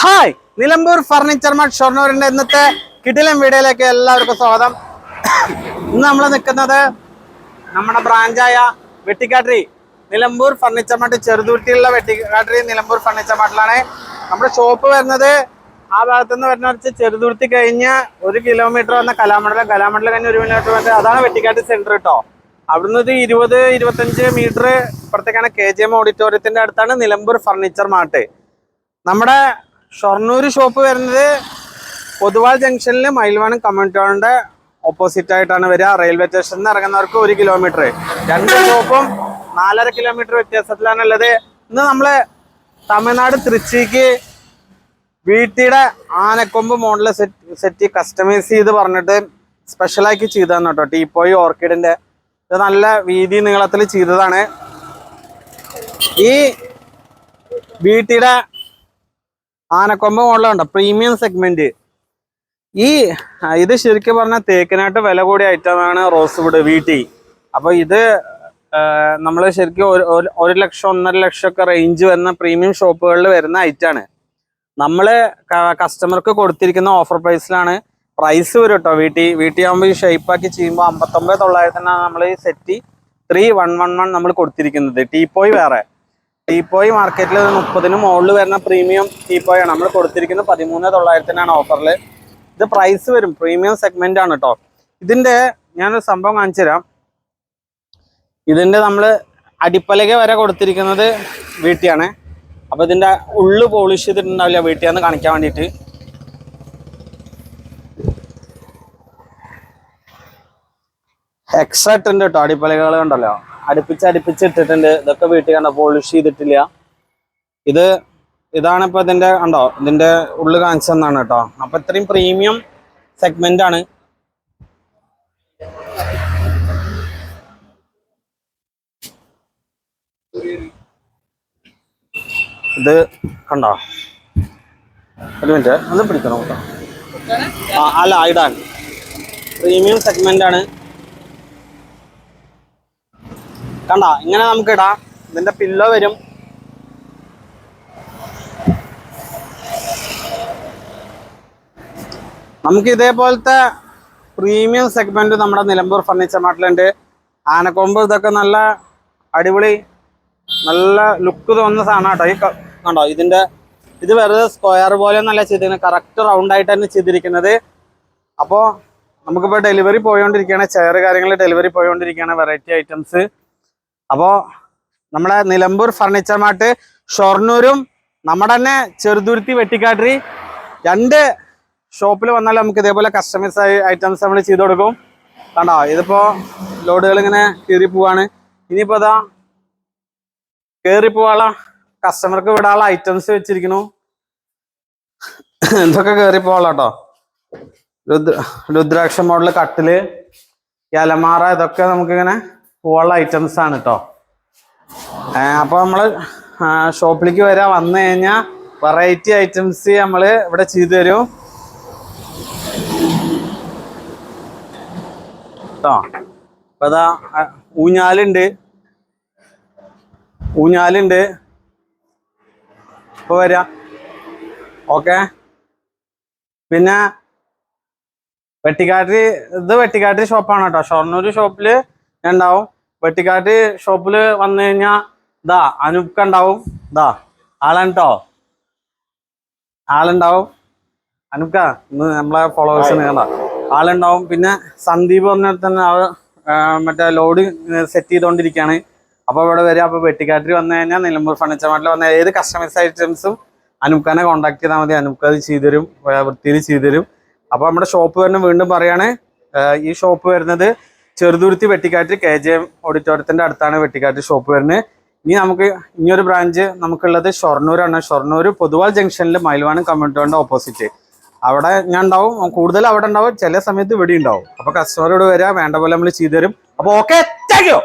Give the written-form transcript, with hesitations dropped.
Hi, Nilambur furniture mart ഷൊർണൂരിന്റെ ഇന്നത്തെ കിടിലൻ വീഡിയോയിലേക്ക് എല്ലാവർക്കും സ്വാഗതം. ഇന്ന് നമ്മൾ നിൽക്കുന്നത് നമ്മുടെ ബ്രാഞ്ചായ വെട്ടിക്കാട്ടിരി നിലമ്പൂർ ഫർണിച്ചർ മാർട്ട് ചെറുതുരുത്തിയുള്ള വെട്ടിക്കാട്ടിരി നിലമ്പൂർ ഫർണിച്ചർ മാർട്ടിലാണ്. നമ്മുടെ ഷോപ്പ് വരുന്നത് ആ ഭാഗത്തുനിന്ന് വരുന്ന വെച്ച് ചെറുതുരുത്തി കഴിഞ്ഞ് 1 കിലോമീറ്റർ വന്ന കലാമണ്ഡലം കഴിഞ്ഞ് 1 കിലോമീറ്റർ വന്ന് അതാണ് വെട്ടിക്കാട്ടിരി സെന്റർ കേട്ടോ. അവിടുന്ന് ഇത് 20-25 മീറ്റർ ഇപ്പുറത്തേക്കാണ് KGM ഓഡിറ്റോറിയത്തിന്റെ അടുത്താണ് നിലമ്പൂർ ഫർണിച്ചർ മാർട്ട്. നമ്മുടെ ഷൊർണൂർ ഷോപ്പ് വരുന്നത് പൊതുവാൾ ജംഗ്ഷനിൽ മയിൽവാനം കമ്മ്യൂണിറ്റി ഹാളിന്റെ ഓപ്പോസിറ്റ് ആയിട്ടാണ് വരിക. റെയിൽവേ സ്റ്റേഷനിൽ നിന്ന് ഇറങ്ങുന്നവർക്ക് 1 കിലോമീറ്റർ, രണ്ട് ഷോപ്പും 4.5 കിലോമീറ്റർ വ്യത്യാസത്തിലാണ് ഉള്ളത്. ഇന്ന് നമ്മള് തമിഴ്നാട് തൃച്ചിക്ക് വീട്ടിയുടെ ആനക്കൊമ്പ് മോഡൽ സെറ്റ് കസ്റ്റമൈസ് ചെയ്ത് പറഞ്ഞിട്ട് സ്പെഷ്യലാക്കി ചെയ്തതാണ് കേട്ടോ. ടീപ്പോയി ഓർക്കിഡിന്റെ ഇത് നല്ല വീതി നീളത്തിൽ ചെയ്തതാണ്. ഈ വീട്ടിയുടെ ആനക്കൊമ്പ് മോഡലുണ്ട്, പ്രീമിയം സെഗ്മെന്റ്. ഇത് ശരിക്കും പറഞ്ഞാൽ തേക്കിനായിട്ട് വില കൂടിയ ഐറ്റമാണ് റോസ്വുഡ് വീട്ടി. അപ്പൊ ഇത് നമ്മൾ ശരിക്കും 1 ലക്ഷം 1.5 ലക്ഷം ഒക്കെ റേഞ്ച് വരുന്ന പ്രീമിയം ഷോപ്പുകളിൽ വരുന്ന ഐറ്റാണ്. നമ്മള് കസ്റ്റമർക്ക് കൊടുത്തിരിക്കുന്ന ഓഫർ പ്രൈസിലാണ് പ്രൈസ് വരും കേട്ടോ. വീട്ടി ആകുമ്പോൾ ഈ ഷേപ്പാക്കി ചെയ്യുമ്പോൾ 59,900 നമ്മൾ ഈ സെറ്റ് 3111 നമ്മൾ കൊടുത്തിരിക്കുന്നത്. ടീപ്പോയി വേറെ, ടീപ്പോയി മാർക്കറ്റിൽ 30-ന് മുകളിൽ വരുന്ന പ്രീമിയം ടീപ്പോയാണ് നമ്മൾ കൊടുത്തിരിക്കുന്നത്. 13,900 ഓഫറിൽ. ഇത് പ്രൈസ് വരും, പ്രീമിയം സെഗ്മെന്റ് ആണ് കേട്ടോ. ഇതിന്റെ ഞാനൊരു സംഭവം കാണിച്ചു തരാം. ഇതിന്റെ നമ്മൾ അടിപ്പലക വരെ കൊടുത്തിരിക്കുന്നത് വീട്ടിയാണ്. അപ്പൊ ഇതിന്റെ ഉള്ളു പോളിഷ് ചെയ്തിട്ടുണ്ടാവില്ല വീട്ടിയാന്ന് കാണിക്കാൻ വേണ്ടിയിട്ട്. എക്സ്ട്രാ ഇട്ടുണ്ട് കേട്ടോ, അടിപ്പലകൾ ഉണ്ടല്ലോ, അടുപ്പിച്ച് ഇട്ടിട്ടുണ്ട്. ഇതൊക്കെ വീട്ടിൽ കണ്ടോ, പോളിഷ് ചെയ്തിട്ടില്ല. ഇതാണ് ഇപ്പൊ ഇതിന്റെ കണ്ടോ, ഇതിന്റെ ഉള്ളു കാണിച്ചെന്നാണ് കേട്ടോ. അപ്പൊ ഇത്രയും പ്രീമിയം സെഗ്മെന്റ് ആണ്. ഇത് കണ്ടോ, ഒരു മിനിറ്റ് അത് പിടിക്കണം കേട്ടോ. അല്ല, ഇടാൻ പ്രീമിയം സെഗ്മെന്റ് ആണ്. കണ്ട, ഇങ്ങനെ നമുക്ക് ഇടാം. ഇതിന്റെ പില്ലോ വരും. നമുക്ക് ഇതേപോലത്തെ പ്രീമിയം സെഗ്മെന്റ് നമ്മുടെ നിലമ്പൂർ ഫർണിച്ചർ മാർട്ടിലുണ്ട്. ആനക്കൊമ്പ് ഇതൊക്കെ നല്ല അടിപൊളി, നല്ല ലുക്ക് തോന്നുന്ന സാധനം കേട്ടോ. ഈ കണ്ടോ, ഇത് വെറുതെ സ്ക്വയർ പോലെ നല്ല ചെയ്തിരിക്കുന്നത്, കറക്റ്റ് റൗണ്ട് ആയിട്ട് തന്നെ ചെയ്തിരിക്കുന്നത്. അപ്പോൾ നമുക്കിപ്പോൾ ഡെലിവറി പോയോണ്ടിരിക്കുകയാണ്, ചെയർ കാര്യങ്ങൾ ഡെലിവറി പോയോണ്ടിരിക്കുകയാണ്, വെറൈറ്റി ഐറ്റംസ്. അപ്പോൾ നമ്മുടെ നിലമ്പൂർ ഫർണിച്ചർ മാർട്ട് ഷൊർണൂരും നമ്മുടെ തന്നെ ചെറുതുരുത്തി വെട്ടിക്കാട്ടിരി 2 ഷോപ്പിൽ വന്നാൽ നമുക്ക് ഇതേപോലെ കസ്റ്റമൈസ് ഐറ്റംസ് നമ്മൾ ചെയ്ത് കൊടുക്കും. കണ്ടോ, ഇതിപ്പോ ലോഡുകൾ ഇങ്ങനെ കയറി പോവാണ്. ഇനിയിപ്പോ ഇതാ കയറി പോവാനുള്ള കസ്റ്റമർക്ക് വിടാനുള്ള ഐറ്റംസ് വെച്ചിരിക്കുന്നു. എന്തൊക്കെ കയറി പോവാള കേട്ടോ. രുദ്രാക്ഷ മോഡല് കട്ടില്, അലമാറ, ഇതൊക്കെ നമുക്കിങ്ങനെ പോവാനുള്ള ഐറ്റംസ് ആണ് കേട്ടോ. അപ്പൊ നമ്മള് ഷോപ്പിലേക്ക് വന്നു കഴിഞ്ഞാൽ വെറൈറ്റി ഐറ്റംസ് നമ്മള് ഇവിടെ ചെയ്തു തരും കേട്ടോ. അപ്പൊ അതാ ഊഞ്ഞാലുണ്ട് ഇപ്പൊ വരാം. ഓക്കെ, പിന്നെ വെട്ടിക്കാട്ടിരി ഷോപ്പാണ് കേട്ടോ. ഷൊർണൂർ ഷോപ്പില് ഉണ്ടാവും. വെട്ടിക്കാട്ടിരി ഷോപ്പില് വന്നു കഴിഞ്ഞാ ഇതാ അനൂപ്ക ഉണ്ടാവും. ഇതാ ആളുണ്ടാവും. അനൂപ്ക ഇന്ന് നമ്മളെ ഫോളോവേഴ്സിന് കണ്ട ആളുണ്ടാവും. പിന്നെ സന്ദീപ് പറഞ്ഞ തന്നെ മറ്റേ ലോഡ് സെറ്റ് ചെയ്തോണ്ടിരിക്കുകയാണ്. അപ്പൊ ഇവിടെ വരിക. അപ്പൊ വെട്ടിക്കാട്ടിരി വന്നു കഴിഞ്ഞാൽ നിലമ്പൂർ ഫർണിച്ചർ മാർട്ടിൽ വന്ന ഏത് കസ്റ്റമൈസ് ഐറ്റംസും അനൂപ്കനെ കോൺടാക്ട് ചെയ്താൽ മതി. അനൂപ്ക അത് ചെയ്തുതരും, വൃത്തിയിൽ ചെയ്തുതരും. അപ്പൊ നമ്മുടെ ഷോപ്പ് വരുന്നത് വീണ്ടും പറയാണ്, ഈ ഷോപ്പ് വരുന്നത് ചെറുതുരുത്തി വെട്ടിക്കാട്ടിരി KGM ഓഡിറ്റോറിയത്തിന്റെ അടുത്താണ് വെട്ടിക്കാട്ടിരി ഷോപ്പ് വരുന്നത്. ഇനിയൊരു ബ്രാഞ്ച് നമുക്കുള്ളത് ഷൊർണൂരാണ്. ഷൊർണൂർ പൊതുവാൾ ജംഗ്ഷനിൽ മയിൽവാനം കമ്മ്യൂണിറ്റി ഹാളിന്റെ ഓപ്പോസിറ്റ്. അവിടെ ഞാൻ ഉണ്ടാവും, കൂടുതൽ അവിടെ ഉണ്ടാവും, ചില സമയത്ത് ഇവിടെ ഉണ്ടാവും. അപ്പൊ കസ്റ്റമറോട് വരിക, വേണ്ട പോലെ നമ്മൾ ചെയ്തു തരും. അപ്പൊ ഓക്കെ, താങ്ക് യു.